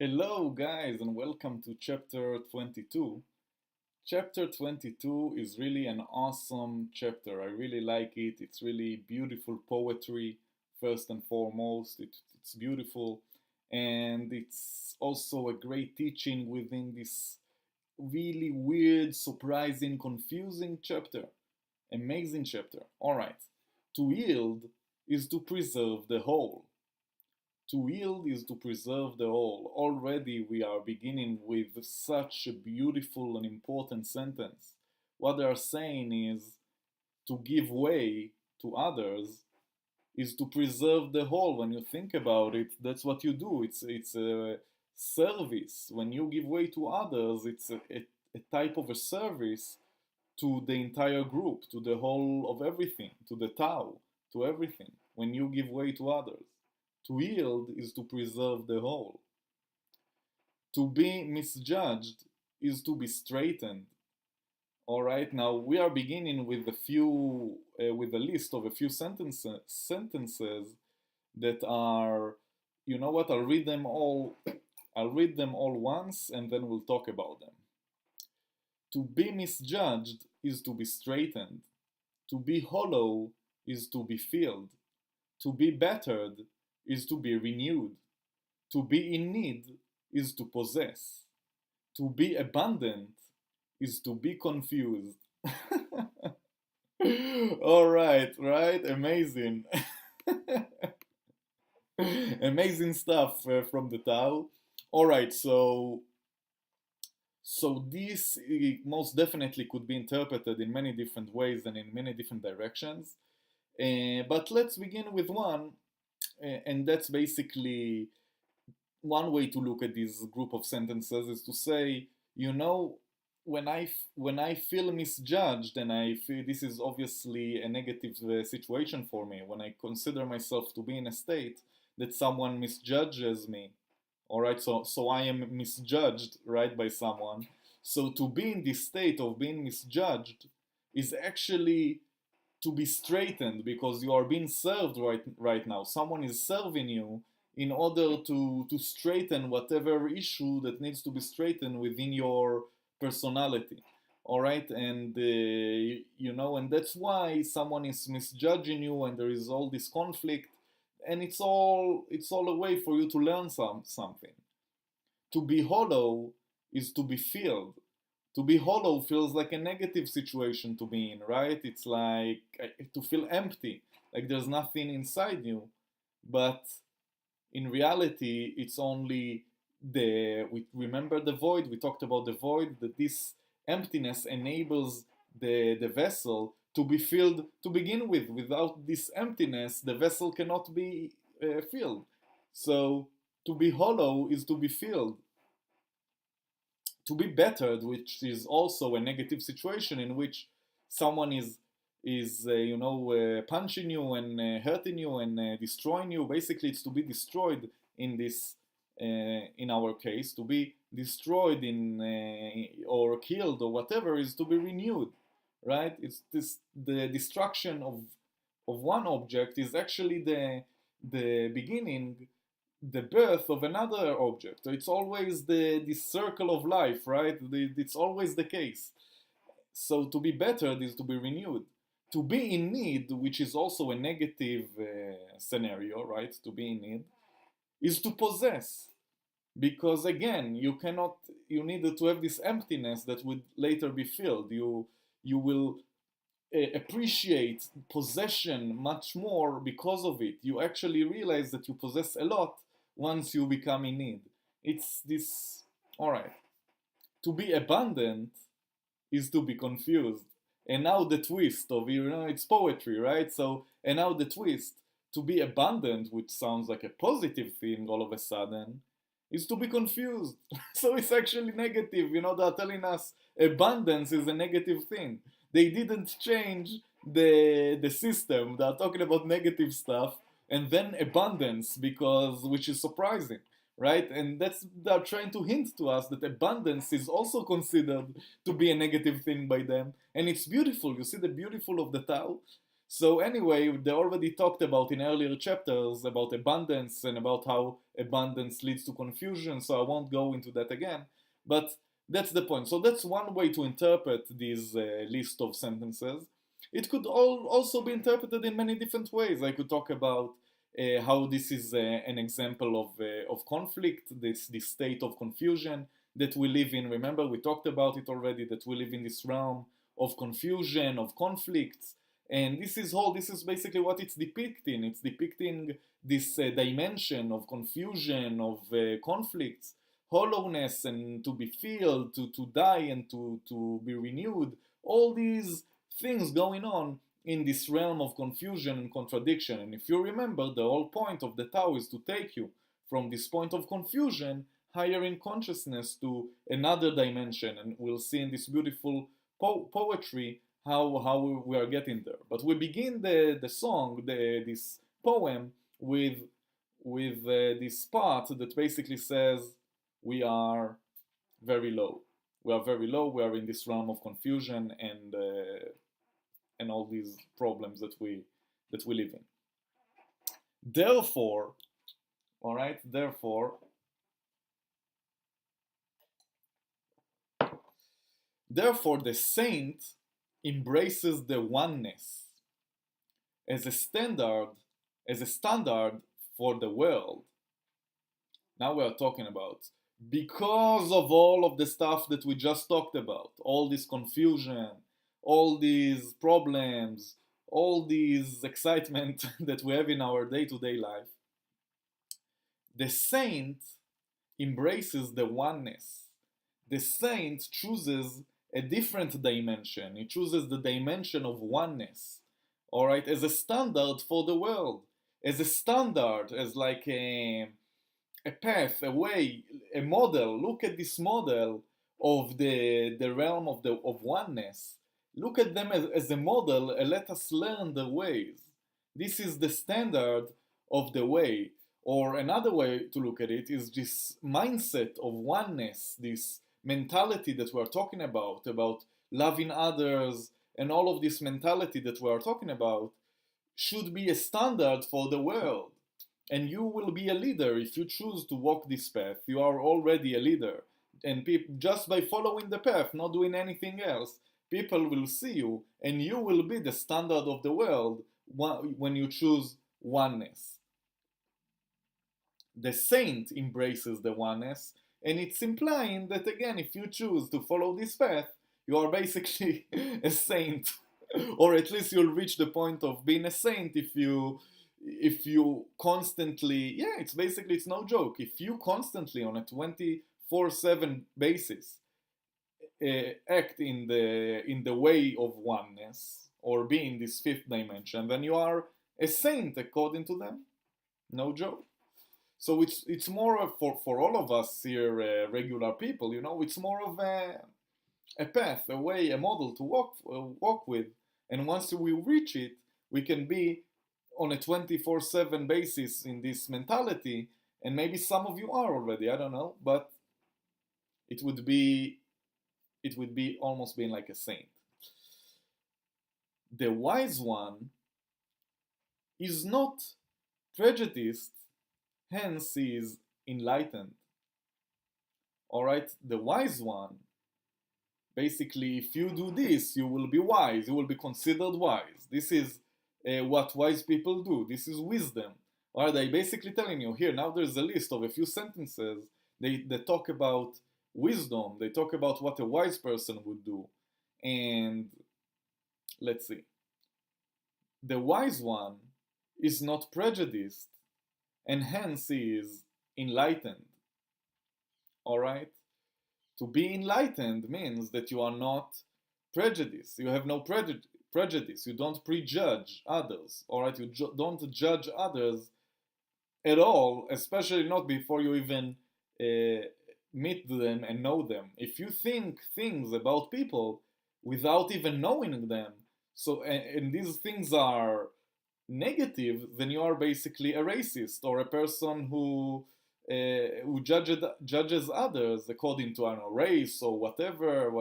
Hello, guys, and welcome to chapter 22. Chapter 22 is really an awesome chapter. I really like it. It's really beautiful poetry, first and foremost. It's beautiful, and it's also a great teaching within this really weird, surprising, confusing chapter. Amazing chapter. All right. To yield is to preserve the whole. To yield is to preserve the whole. Already we are beginning with such a beautiful and important sentence. What they are saying is to give way to others is to preserve the whole. When you think about it, that's what you do. It's a service. When you give way to others, it's a type of a service to the entire group, to the whole of everything, to the Tao, to everything. When you give way to others. To yield is to preserve the whole. To be misjudged is to be straightened. All right, now we are beginning with with a list of a few sentences that are, you know what? I'll read them all. I'll read them all once, and then we'll talk about them. To be misjudged is to be straightened. To be hollow is to be filled. To be bettered is to be renewed. To be in need is to possess. To be abundant is to be confused. All right, right? Amazing. Amazing stuff from the Tao. All right, so this most definitely could be interpreted in many different ways and in many different directions. But let's begin with one, and that's basically one way to look at this group of sentences is to say, you know, when I feel misjudged and I feel this is obviously a negative situation for me, when I consider myself to be in a state that someone misjudges me, all right, so I am misjudged, right, by someone. So to be in this state of being misjudged is actually to be straightened because you are being served right now. Someone is serving you in order to straighten whatever issue that needs to be straightened within your personality. All right, and and that's why someone is misjudging you, and there is all this conflict, and it's all a way for you to learn something. To be hollow is to be filled. To be hollow feels like a negative situation to be in, right? It's like to feel empty, like there's nothing inside you. But in reality, it's only we remember the void. We talked about the void, that this emptiness enables the vessel to be filled to begin with. Without this emptiness, the vessel cannot be filled. So to be hollow is to be filled. To be bettered, which is also a negative situation in which someone is punching you and hurting you and destroying you. Basically, it's to be destroyed in this in our case. To be destroyed in or killed or whatever is to be renewed, right? It's this the destruction of one object is actually the beginning, the birth of another object. So it's always this circle of life, right? It's always the case. So to be bettered is to be renewed. To be in need, which is also a negative scenario, right? To be in need is to possess, because again, you need to have this emptiness that would later be filled. You will appreciate possession much more because of it. You actually realize that you possess a lot once you become in need. It's this, all right. To be abundant is to be confused. And now the twist of, it's poetry, right? So, and now the twist, to be abundant, which sounds like a positive thing all of a sudden, is to be confused. So it's actually negative. They're telling us abundance is a negative thing. They didn't change the system. They're talking about negative stuff and then abundance, because which is surprising, right? And they're trying to hint to us that abundance is also considered to be a negative thing by them. And it's beautiful. You see the beautiful of the Tao. So anyway, they already talked about in earlier chapters about abundance and about how abundance leads to confusion, so I won't go into that again. But that's the point. So that's one way to interpret this list of sentences. It could also be interpreted in many different ways. I could talk about how this is an example of conflict, this state of confusion that we live in. Remember, we talked about it already, that we live in this realm of confusion, of conflicts, and this is basically what it's depicting. It's depicting this dimension of confusion, of conflicts, hollowness, and to be filled, to die, and to be renewed. All these things going on in this realm of confusion and contradiction. And if you remember, the whole point of the Tao is to take you from this point of confusion higher in consciousness to another dimension. And we'll see in this beautiful poetry how we are getting there. But we begin the song, this poem, with this part that basically says we are very low. We are very low. We are in this realm of confusion and all these problems that we live in. Therefore, all right. Therefore, the saint embraces the oneness as a standard, for the world. Now we are talking about, because of all of the stuff that we just talked about, all this confusion, all these problems, all these excitement that we have in our day-to-day life, the saint embraces the oneness. The saint chooses a different dimension. He chooses the dimension of oneness, all right, as a standard for the world, as a standard, as like a path, a way, a model. Look at this model of the realm of oneness. Look at them as a model, and let us learn the ways. This is the standard of the way. Or another way to look at it is this mindset of oneness, this mentality that we're talking about loving others, and all of this mentality that we're talking about should be a standard for the world. And you will be a leader if you choose to walk this path. You are already a leader. And just by following the path, not doing anything else, people will see you, and you will be the standard of the world when you choose oneness. The saint embraces the oneness, and it's implying that again, if you choose to follow this path, you are basically a saint, or at least you'll reach the point of being a saint if you constantly, yeah, it's no joke, if you constantly on a 24/7 basis act in the way of oneness, or be in this fifth dimension, then you are a saint according to them. No joke. So it's more for all of us here, regular people, it's more of a path, a way, a model to walk with. And once we reach it, we can be on a 24/7 basis in this mentality. And maybe some of you are already, I don't know, but it would be almost being like a saint. The wise one is not prejudiced, hence he is enlightened. All right, the wise one, basically, if you do this, you will be wise, you will be considered wise. This is what wise people do. This is wisdom. All right, they basically telling you here, now there's a list of a few sentences. They talk about wisdom. They talk about what a wise person would do. And let's see. The wise one is not prejudiced, and hence he is enlightened. All right? To be enlightened means that you are not prejudiced. You have no prejudice. You don't prejudge others. All right? You don't judge others at all, especially not before you even meet them and know them. If you think things about people without even knowing them, so and these things are negative, then you are basically a racist, or a person who judges others according to, I don't know, race or whatever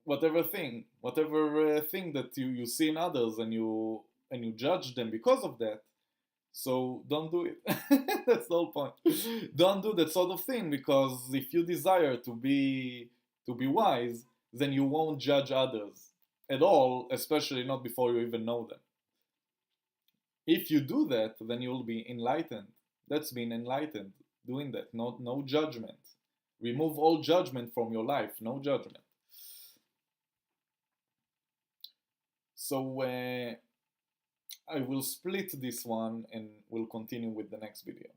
whatever thing that you see in others, and you judge them because of that. So don't do it. That's the whole point. Don't do that sort of thing, because if you desire to be wise, then you won't judge others at all, especially not before you even know them. If you do that, then you'll be enlightened. That's being enlightened, doing that. No judgment. Remove all judgment from your life. No judgment. So I will split this one and we'll continue with the next video.